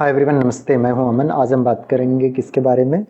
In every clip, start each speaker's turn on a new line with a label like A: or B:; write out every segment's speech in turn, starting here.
A: Hi everyone, नमस्ते। मैं हूं अमन। आज हम बात करेंगे किसके बारे में?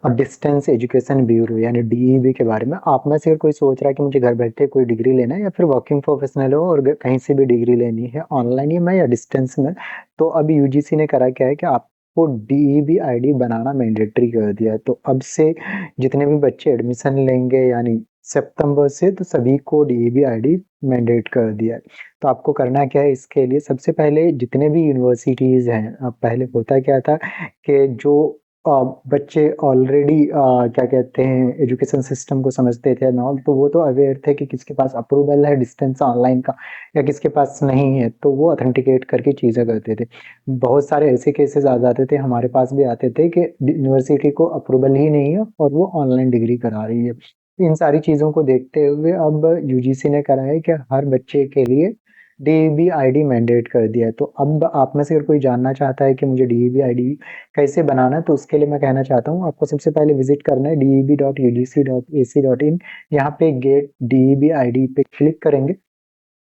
A: डिस्टेंस एजुकेशन ब्यूरो यानी डीईबी के बारे में। आप में से अगर कोई सोच रहा है कि मुझे घर बैठे कोई डिग्री लेना है या फिर वर्किंग प्रोफेशनल हो और कहीं से भी डिग्री लेनी है, ऑनलाइन ही में या डिस्टेंस में, तो अभी यूजीसी ने करा क्या है कि आपको डीईबी आईडी बनाना मैंडेटरी कर दिया है। तो अब से जितने भी बच्चे एडमिशन लेंगे यानी सितंबर से, तो सभी को डीईबी आईडी मैंडेट कर दिया है। तो आपको करना क्या है इसके लिए? सबसे पहले जितने भी यूनिवर्सिटीज हैं, अब पहले होता क्या था कि जो अ, बच्चे ऑलरेडी क्या कहते हैं एजुकेशन सिस्टम को समझते थे ना, तो वो तो अवेयर थे कि किसके पास अप्रूवल है डिस्टेंस ऑनलाइन का या किसके पास नहीं है, तो वो ऑथेंटिकेट करके चीज़ें करते थे। बहुत सारे ऐसे केसेस आ जाते थे, हमारे पास भी आते थे कि यूनिवर्सिटी को अप्रूवल ही नहीं है और वो ऑनलाइन डिग्री करा रही है। इन सारी चीज़ों को देखते हुए अब यूजीसी ने करा है कि हर बच्चे के लिए डीईबी आईडी मैंडेट कर दिया है। तो अब आप में से अगर कोई जानना चाहता है कि मुझे डीईबी आईडी कैसे बनाना है, तो उसके लिए मैं कहना चाहता हूँ आपको सबसे पहले विजिट करना है deb.ugc.ac.in। यहाँ पे गेट डीईबी आईडी पे क्लिक करेंगे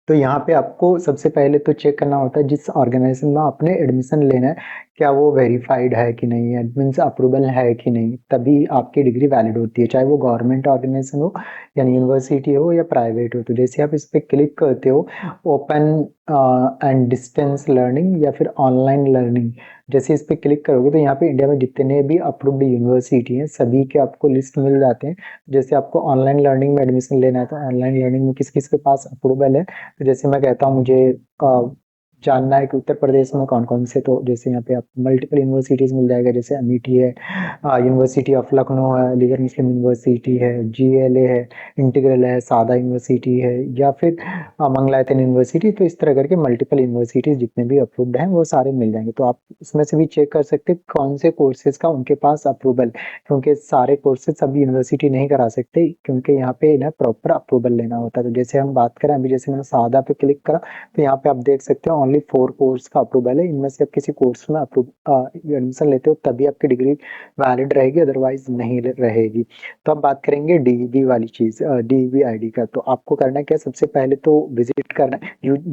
A: तो यहाँ पे आपको सबसे पहले तो चेक करना होता है जिस ऑर्गेनाइजेशन में आपने एडमिशन लेना है, क्या वो वेरीफाइड है कि नहीं है, मीन्स अप्रूवल है कि नहीं, तभी आपकी डिग्री वैलिड होती है, चाहे वो गवर्नमेंट ऑर्गेनाइजेशन हो यानी यूनिवर्सिटी हो या प्राइवेट हो। तो जैसे आप इस पे क्लिक करते हो, ओपन एंड डिस्टेंस लर्निंग या फिर ऑनलाइन लर्निंग, जैसे इस पे क्लिक करोगे तो यहाँ पे इंडिया में जितने भी अप्रूव्ड यूनिवर्सिटी हैं सभी के आपको लिस्ट मिल जाते हैं। जैसे आपको ऑनलाइन लर्निंग में एडमिशन लेना है तो ऑनलाइन लर्निंग में किस किस के पास अप्रूवल है। तो जैसे मैं कहता हूँ मुझे जानना है कि उत्तर प्रदेश में कौन कौन से, तो जैसे यहाँ पे आप मल्टीपल यूनिवर्सिटीज मिल जाएगा, जैसे अमिटी है, यूनिवर्सिटी ऑफ लखनऊ है, अलीगढ़ मुस्लिम यूनिवर्सिटी है, जीएलए है, इंटीग्रल है, सादा यूनिवर्सिटी है, या फिर मंगलायतन यूनिवर्सिटी। तो इस तरह करके मल्टीपल यूनिवर्सिटीज जितने भी अप्रूव्ड हैं वो सारे मिल जाएंगे। तो आप उसमें से भी चेक कर सकते हैं कौन से कोर्सेज का उनके पास अप्रूवल, क्योंकि सारे कोर्सेज सभी यूनिवर्सिटी नहीं करा सकते, क्योंकि यहाँ पे ना प्रॉपर अप्रूवल लेना होता है। तो जैसे हम बात करें, अभी जैसे मैंने सादा पे क्लिक करा तो यहाँ पे आप देख सकते हो ओनली 4 कोर्स का अप्रूवल है। इनमें से आप किसी कोर्स में एडमिशन लेते हो तभी आपकी डिग्री वैलिड रहेगी, अदरवाइज नहीं रहेगी। तो अब बात करेंगे डीईबी वाली चीज, डीईबी आईडी का। तो आपको करना क्या है, सबसे पहले तो विजिट करना है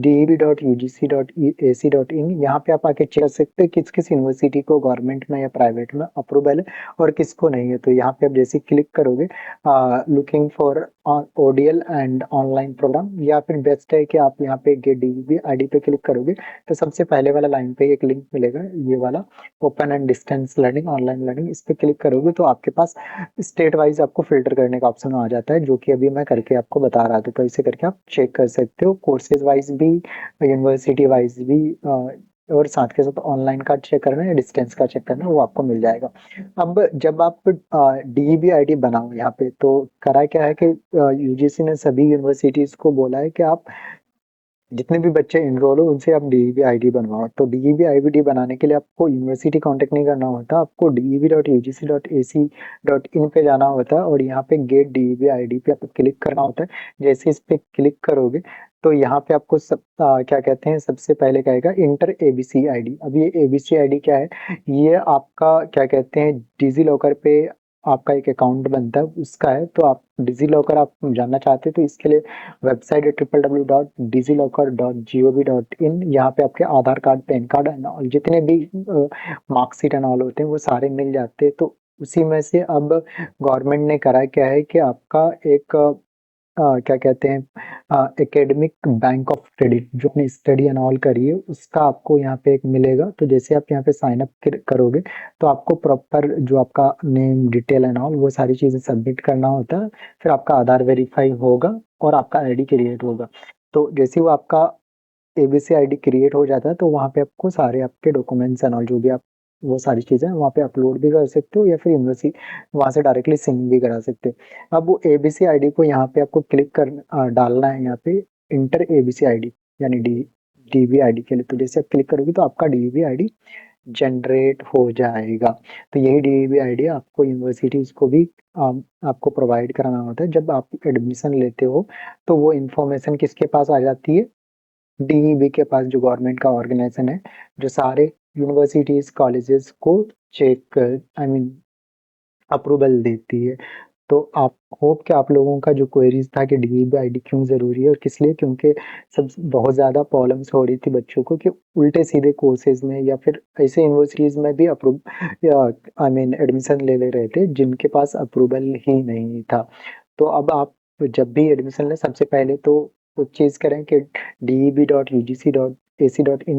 A: deb.ugc.ac.in। यहाँ पे आप आके चेक कर सकते हैं किस किस यूनिवर्सिटी को गवर्नमेंट में या प्राइवेट में अप्रूवल है और किसको नहीं है। तो यहाँ पे आप जैसे क्लिक करोगे looking for ODL and online program, या फिर बेस्ट है कि आप यहाँ पे गेट डीबी आईडी पे क्लिक करोगे तो सबसे पहले वाला लाइन पे एक लिंक मिलेगा, ये वाला open and distance learning online learning. इस पे क्लिक करोगे तो आपके पास स्टेट वाइज आपको फिल्टर करने का ऑप्शन आ जाता है, जो कि अभी मैं करके आपको बता रहा था। तो ऐसे करके आप चेक कर सकते हो कोर्सेज वाइज भी, यूनिवर्सिटी वाइज भी, और साथ के साथ ऑनलाइन का चेक करना है या डिस्टेंस का चेक करना है, वो आपको मिल जाएगा। अब जब आप डीईबी आईडी बनाओ यहाँ पे, तो करा क्या है कि यूजीसी ने सभी यूनिवर्सिटीज को बोला है कि आप जितने भी बच्चे इनरोल हो उनसे आप डीईबी आईडी बनवाओ। तो डीईबी आईडी बनाने के लिए आपको यूनिवर्सिटी कांटेक्ट नहीं करना होता, आपको deb.ugc.ac.in पे जाना होता है और यहाँ पे गेट डीईबी आईडी पे आपको क्लिक करना होता है। जैसे इस पे क्लिक करोगे तो यहाँ पे आपको क्या कहते हैं, सबसे पहले कहेगा इंटर एबीसी आईडी। अब ये एबीसी आईडी क्या है, ये आपका क्या कहते हैं डिजी लॉकर पे आपका एक अकाउंट बनता है उसका है। तो आप डिजी लॉकर आप जानना चाहते हैं तो इसके लिए वेबसाइट है www.digilokar.gov.in। यहाँ पे आपके आधार कार्ड, पैन कार्ड और जितने भी मार्कशीट एंड ऑल होते हैं वो सारे मिल जाते हैं। तो उसी में से अब गवर्नमेंट ने करा क्या है कि आपका एक क्या कहते हैं एकेडमिक बैंक ऑफ क्रेडिट, जो अपनी स्टडी एंड ऑल करिए उसका आपको यहाँ पे एक मिलेगा। तो जैसे आप यहाँ पे साइन अप करोगे तो आपको प्रॉपर जो आपका नेम डिटेल एंड ऑल वो सारी चीजें सबमिट करना होता है। फिर आपका आधार वेरीफाई होगा और आपका आईडी क्रिएट होगा। तो जैसे वो आपका एबीसी आईडी क्रिएट हो जाता है तो वहाँ पे आपको सारे आपके डॉक्यूमेंट्स एंड ऑल जो भी आप वो सारी चीजें वहाँ पे अपलोड भी कर सकते हो या फिर यूनिवर्सिटी वहाँ से डायरेक्टली सिंक भी करा सकते हो। अब वो एबीसी आईडी को यहाँ पे आपको क्लिक कर डालना है यहाँ पे इंटर एबीसी आईडी यानी डीबी आईडी के लिए। तो जैसे आप क्लिक करोगे तो आपका डीबी आईडी जनरेट हो जाएगा। तो यही डीबी आईडी आपको यूनिवर्सिटीज को भी आपको प्रोवाइड कराना होता है जब आप एडमिशन लेते हो। तो वो इन्फॉर्मेशन किसके पास आ जाती है, डीईबी के पास, जो गवर्नमेंट का ऑर्गेनाइजेशन है जो सारे यूनिवर्सिटीज कॉलेजेस को चेक आई मीन अप्रूवल देती है। तो आप होप कि आप लोगों का जो क्वेरीज था कि डीईबी आईडी क्यों जरूरी है और किस लिए, क्योंकि सब बहुत ज्यादा प्रॉब्लम्स हो रही थी बच्चों को कि उल्टे सीधे कोर्सेज में या फिर ऐसे यूनिवर्सिटीज में भी अप्रूव या आई मीन एडमिशन ले ले रहे थे जिनके पास अप्रूवल ही नहीं था। तो अब आप जब भी एडमिशन लें सबसे पहले तो वो चीज करें कि deb.ugc.ac.in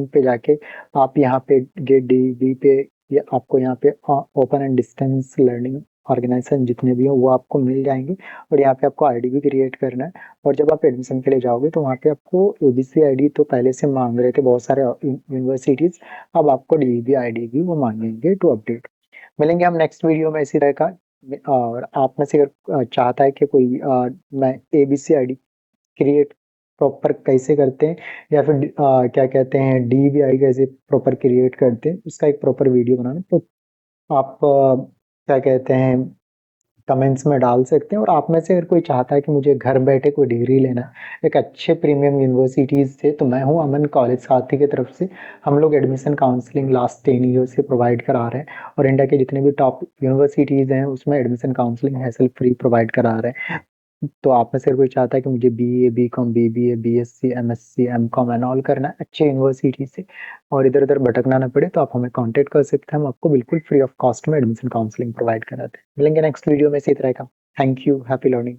A: पे जाके आप यहाँ पे गेट डीईबी पे, या आपको यहाँ पे open and distance learning organisation जितने भी हो वो आपको मिल जाएंगे। और यहाँ पे आपको आईडी भी क्रिएट करना है। और जब आप एडमिशन के लिए जाओगे तो वहाँ पे आपको एबीसी आईडी तो पहले से मांग रहे थे बहुत सारे यूनिवर्सिटीज, अब आपको डीईबी आईडी भी वो मांगेंगे टू अपडेट। मिलेंगे हम नेक्स्ट वीडियो में इसी तरह का। और आप में से अगर चाहता है कि कोई मैं एबीसी आईडी क्रिएट प्रॉपर कैसे करते हैं, या फिर क्या कहते हैं डीबी आई कैसे प्रॉपर क्रिएट करते हैं, उसका एक प्रॉपर वीडियो बनाना, तो आप क्या कहते हैं कमेंट्स में डाल सकते हैं। और आप में से अगर कोई चाहता है कि मुझे घर बैठे कोई डिग्री लेना है एक अच्छे प्रीमियम यूनिवर्सिटीज से, तो मैं हूँ अमन कॉलेज साथी की तरफ से। हम लोग एडमिशन काउंसलिंग लास्ट 10 ईयर से प्रोवाइड करा रहे हैं, और इंडिया के जितने भी टॉप यूनिवर्सिटीज हैं उसमें admission counselling hassle free provide करा रहे हैं। तो आप में से अगर कोई चाहता है कि मुझे BA BCom BBA BSc MSc MCom and all करना है अच्छे यूनिवर्सिटी से और इधर उधर भटकना ना पड़े, तो आप हमें कांटेक्ट कर सकते हैं। हम आपको बिल्कुल फ्री ऑफ कॉस्ट में एडमिशन काउंसलिंग प्रोवाइड कराते हैं। मिलेंगे नेक्स्ट वीडियो में इसी तरह का। Thank you, happy learning.